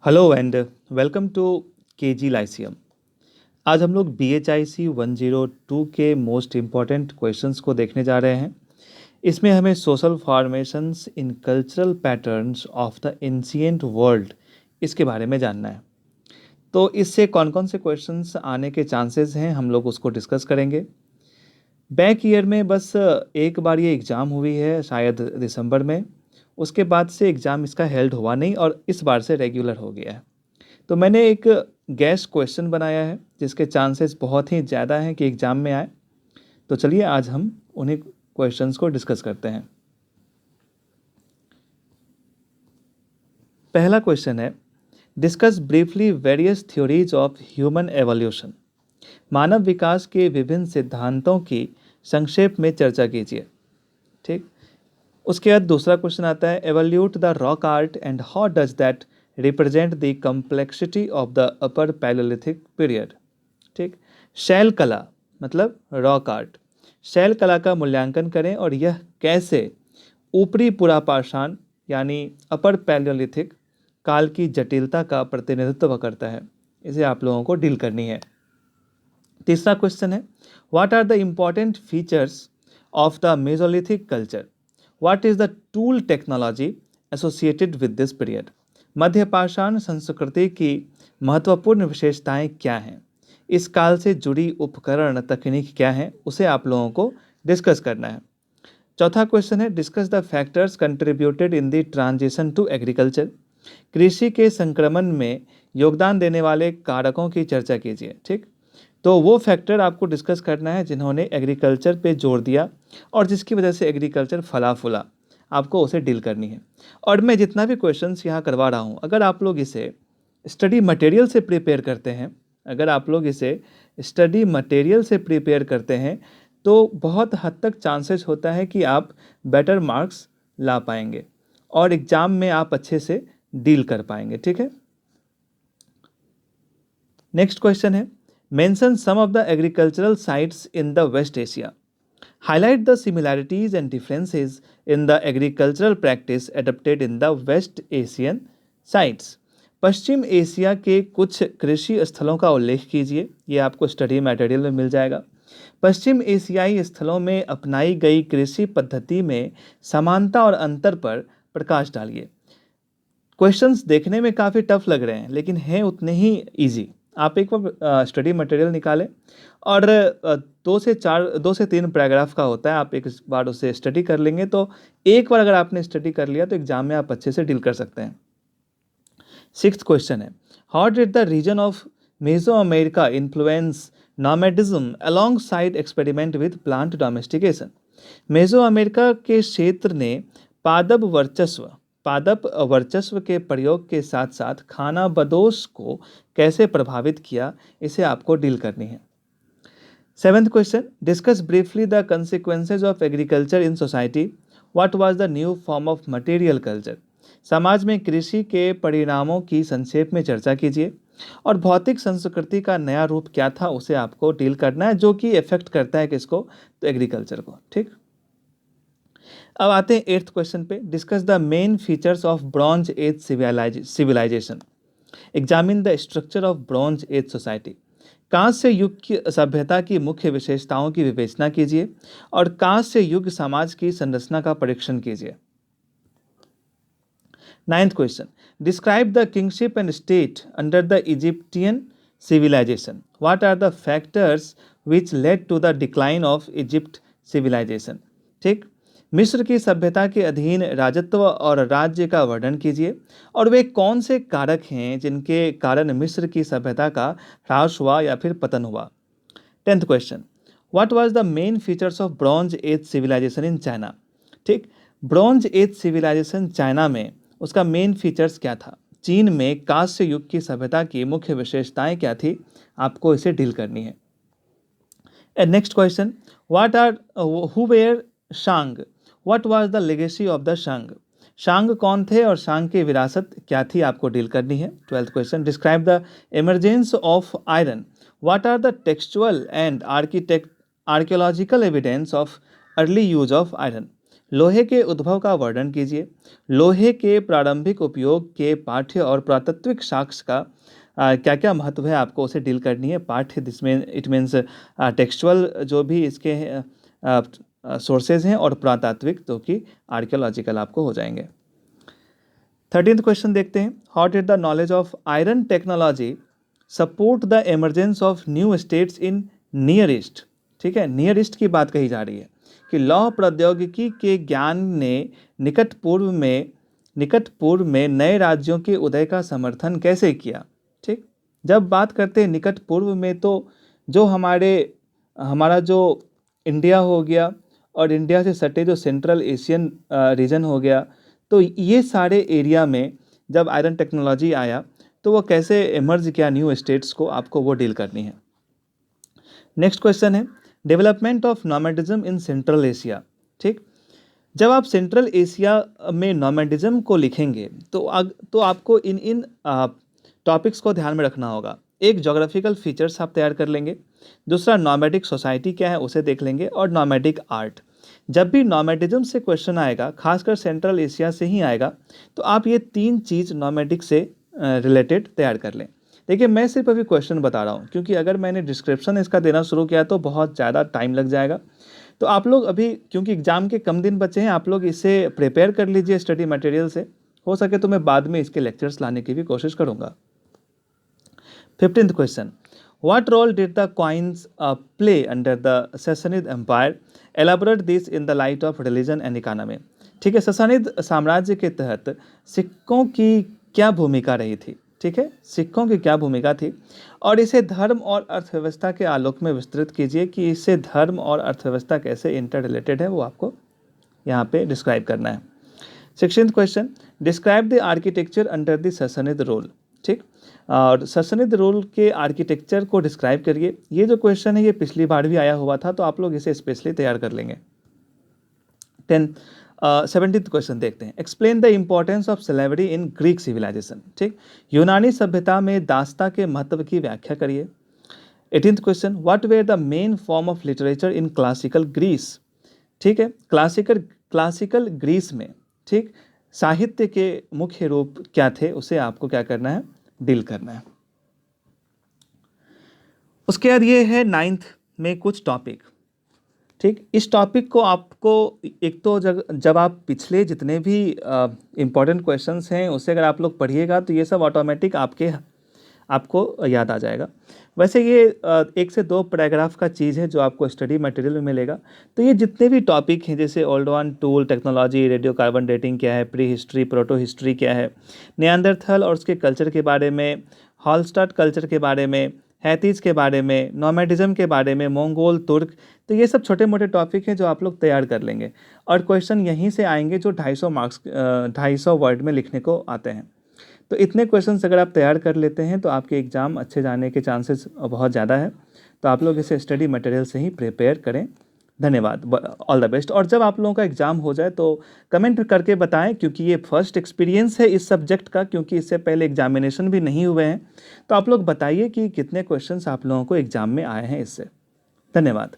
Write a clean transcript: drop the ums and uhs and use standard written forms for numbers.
Hello and welcome to KG lyceum. आज हम लोग BHIC 102 के मोस्ट इम्पॉर्टेंट क्वेश्चंस को देखने जा रहे हैं। इसमें हमें social formations in cultural patterns of the ancient world इसके बारे में जानना है। तो इससे कौन कौन से क्वेश्चंस आने के चांसेस हैं हम लोग उसको डिस्कस करेंगे। बैक ईयर में बस एक बार ये एग्ज़ाम हुई है, शायद दिसंबर में। उसके बाद से एग्ज़ाम इसका हेल्ड हुआ नहीं और इस बार से रेगुलर हो गया है। तो मैंने एक गैस क्वेश्चन बनाया है जिसके चांसेस बहुत ही ज़्यादा हैं कि एग्ज़ाम में आए। तो चलिए आज हम उन्हीं क्वेश्चंस को डिस्कस करते हैं। पहला क्वेश्चन है, discuss briefly various theories of human evolution. मानव विकास के विभिन्न सिद्धांतों की संक्षेप में चर्चा कीजिए। ठीक। उसके बाद दूसरा क्वेश्चन आता है, evolute the rock art and how does that represent the complexity of the upper palaeolithic period. ठीक। शैल कला मतलब रॉक आर्ट, शैल कला का मूल्यांकन करें और यह कैसे ऊपरी पुरापाषाण यानी अपर पैलोलिथिक काल की जटिलता का प्रतिनिधित्व करता है। इसे आप लोगों को डील करनी है। तीसरा क्वेश्चन है, what are the important features of the mesolithic culture. What is the tool technology associated with this period. मध्यपाषाण संस्कृति की महत्वपूर्ण विशेषताएं क्या हैं, इस काल से जुड़ी उपकरण तकनीक क्या है, उसे आप लोगों को डिस्कस करना है। चौथा क्वेश्चन है, discuss the factors contributed in the transition to agriculture. कृषि के संक्रमण में योगदान देने वाले कारकों की चर्चा कीजिए। ठीक। तो वो फैक्टर आपको डिस्कस करना है जिन्होंने एग्रीकल्चर पे जोर दिया और जिसकी वजह से एग्रीकल्चर फला फूला, आपको उसे डील करनी है। और मैं जितना भी क्वेश्चंस यहाँ करवा रहा हूँ, अगर आप लोग इसे स्टडी मटेरियल से प्रिपेयर करते हैं, तो बहुत हद तक चांसेस होता है कि आप बेटर मार्क्स ला पाएंगे और एग्ज़ाम में आप अच्छे से डील कर पाएंगे। ठीक है। नेक्स्ट क्वेश्चन है, mention some of the agricultural sites in the west Asia. Highlight the similarities and differences in the agricultural practice adapted in the west Asian sites. पश्चिम एशिया के कुछ कृषि स्थलों का उल्लेख कीजिए। ये आपको स्टडी मटेरियल में मिल जाएगा। पश्चिम एशियाई स्थलों में अपनाई गई कृषि पद्धति में समानता और अंतर पर प्रकाश डालिए। क्वेश्चंस देखने में काफ़ी टफ लग रहे हैं लेकिन हैं उतने ही इजी। आप एक बार स्टडी मटेरियल निकालें और 2 से 3 पैराग्राफ का होता है, आप एक बार उसे स्टडी कर लेंगे तो एक बार अगर आपने स्टडी कर लिया तो एग्जाम में आप अच्छे से डील कर सकते हैं। सिक्स्थ क्वेश्चन है, how did the region of Mesoamerica influence nomadism alongside experiment with plant domestication. Mesoamerica के क्षेत्र ने पादप वर्चस्व के प्रयोग के साथ साथ खाना बदोश को कैसे प्रभावित किया, इसे आपको डील करनी है। Seventh question, discuss briefly the consequences of agriculture in society. What was the new form of material culture. समाज में कृषि के परिणामों की संक्षेप में चर्चा कीजिए और भौतिक संस्कृति का नया रूप क्या था, उसे आपको डील करना है, जो कि इफेक्ट करता है किसको, तो एग्रीकल्चर को। ठीक। अब आते हैं 8th क्वेश्चन पे, discuss the main features of bronze age civilization. Examine the structure of bronze age society. कांस्य युग की सभ्यता की मुख्य विशेषताओं की विवेचना कीजिए और कांस्य युग समाज की संरचना का परीक्षण कीजिए। 9th question, describe the kingship and state under the Egyptian civilization. What are the factors which led to the decline of Egypt civilization. ठीक। मिस्र की सभ्यता के अधीन राजत्व और राज्य का वर्णन कीजिए और वे कौन से कारक हैं जिनके कारण मिस्र की सभ्यता का ह्रास हुआ या फिर पतन हुआ। 10th question, what was the main features of bronze age civilization in China. ठीक। ब्रॉन्ज एज सिविलाइजेशन चाइना में उसका मेन फीचर्स क्या था, चीन में कांस्य युग की सभ्यता की मुख्य विशेषताएं क्या थी, आपको इसे डील करनी है। Next question, what are who were Shang. What was the legacy of the Shang. Shang कौन थे और शांग की विरासत क्या थी, आपको डील करनी है। 12th question, describe the emergence of iron. What are the textual and archaeological evidence of early use of iron. लोहे के उद्भव का वर्णन कीजिए। लोहे के प्रारंभिक उपयोग के पाठ्य और पुरातात्विक साक्ष्य का क्या क्या महत्व है, आपको उसे डील करनी है। पाठ्य जिसमें इट मीन्स टेक्सचुअल जो भी इसके सोर्सेज हैं, और पुरातात्विक जो कि आर्कियोलॉजिकल आपको हो जाएंगे। 13th क्वेश्चन देखते हैं। How did the knowledge of iron technology support the emergence of new states in near east. ठीक है, नियर ईस्ट की बात कही जा रही है कि लौह प्रौद्योगिकी के ज्ञान ने निकट पूर्व में नए राज्यों के उदय का समर्थन कैसे किया। ठीक, जब बात करते हैं निकट पूर्व में, तो जो हमारा जो इंडिया हो गया और इंडिया से सटे जो सेंट्रल एशियन रीजन हो गया, तो ये सारे एरिया में जब आयरन टेक्नोलॉजी आया तो वो कैसे इमर्ज किया न्यू स्टेट्स को, आपको वो डील करनी है। नेक्स्ट क्वेश्चन है development of nomadism in Central Asia. ठीक, जब आप सेंट्रल एशिया में नोमैडिज्म को लिखेंगे तो आपको इन टॉपिक्स को ध्यान में रखना होगा। एक ज्योग्राफिकल फीचर्स आप तैयार कर लेंगे, दूसरा नोमैडिक सोसाइटी क्या है उसे देख लेंगे, और नोमैडिक आर्ट। जब भी नोमैडिज्म से क्वेश्चन आएगा, खासकर सेंट्रल एशिया से ही आएगा, तो आप ये 3 चीज़ नोमैडिक से रिलेटेड तैयार कर लें। देखिए, मैं सिर्फ अभी क्वेश्चन बता रहा हूँ, क्योंकि अगर मैंने डिस्क्रिप्शन इसका देना शुरू किया तो बहुत ज़्यादा टाइम लग जाएगा। तो आप लोग अभी, क्योंकि एग्जाम के कम दिन बचे हैं, आप लोग इसे प्रिपेयर कर लीजिए स्टडी मटेरियल से। हो सके तो मैं बाद में इसके लेक्चर्स लाने की भी कोशिश करूँगा। 15th question, what role did the coins play under the Sassanid empire, elaborate this in the light of religion and economy. ठीक है, ससानिद साम्राज्य के तहत सिक्कों की क्या भूमिका रही थी। ठीक है, सिक्कों की क्या भूमिका थी, और इसे धर्म और अर्थव्यवस्था के आलोक में विस्तृत कीजिए कि इससे धर्म और अर्थव्यवस्था कैसे इंटर रिलेटेड है, वो आपको यहाँ पे डिस्क्राइब करना है। 16th question, describe the architecture under the Sassanid rule. ठीक, और ससनिद रूल के आर्किटेक्चर को डिस्क्राइब करिए। ये जो क्वेश्चन है ये पिछली बार भी आया हुआ था, तो आप लोग इसे स्पेशली तैयार कर लेंगे। 17th क्वेश्चन देखते हैं। Explain the importance of slavery in Greek civilization. ठीक, यूनानी सभ्यता में दास्ता के महत्व की व्याख्या करिए। 18th question, what were the main form of literature in classical Greece. ठीक है, क्लासिकल ग्रीस में, ठीक, साहित्य के मुख्य रूप क्या थे, उसे आपको क्या करना है, डील करना है। उसके बाद ये है 9th में कुछ टॉपिक। ठीक, इस टॉपिक को आपको एक तो जब आप पिछले जितने भी इम्पॉर्टेंट क्वेश्चंस हैं उसे अगर आप लोग पढ़िएगा तो ये सब ऑटोमेटिक आपको याद आ जाएगा। वैसे ये 1 से 2 पैराग्राफ का चीज़ है जो आपको स्टडी मटेरियल में मिलेगा। तो ये जितने भी टॉपिक हैं, जैसे old one tool technology, radio carbon dating क्या है, प्री हिस्ट्री, प्रोटो हिस्ट्री क्या है, नियांदरथल और उसके कल्चर के बारे में, हॉलस्टाट कल्चर के बारे में, हैतीज के बारे में, नोमैडिज्म के बारे में, मंगोल, तुर्क, तो ये सब छोटे मोटे टॉपिक हैं जो आप लोग तैयार कर लेंगे, और क्वेश्चन यहीं से आएंगे जो 250 मार्क्स 250 वर्ड में लिखने को आते हैं। तो इतने क्वेश्चंस अगर आप तैयार कर लेते हैं तो आपके एग्ज़ाम अच्छे जाने के चांसेस बहुत ज़्यादा है। तो आप लोग इसे स्टडी मटेरियल से ही प्रिपेयर करें। धन्यवाद, ऑल द बेस्ट। और जब आप लोगों का एग्ज़ाम हो जाए तो कमेंट करके बताएं, क्योंकि ये फर्स्ट एक्सपीरियंस है इस सब्जेक्ट का, क्योंकि इससे पहले एग्जामिनेशन भी नहीं हुए हैं। तो आप लोग बताइए कि कितने क्वेश्चंस आप लोगों को एग्ज़ाम में आए हैं इससे। धन्यवाद।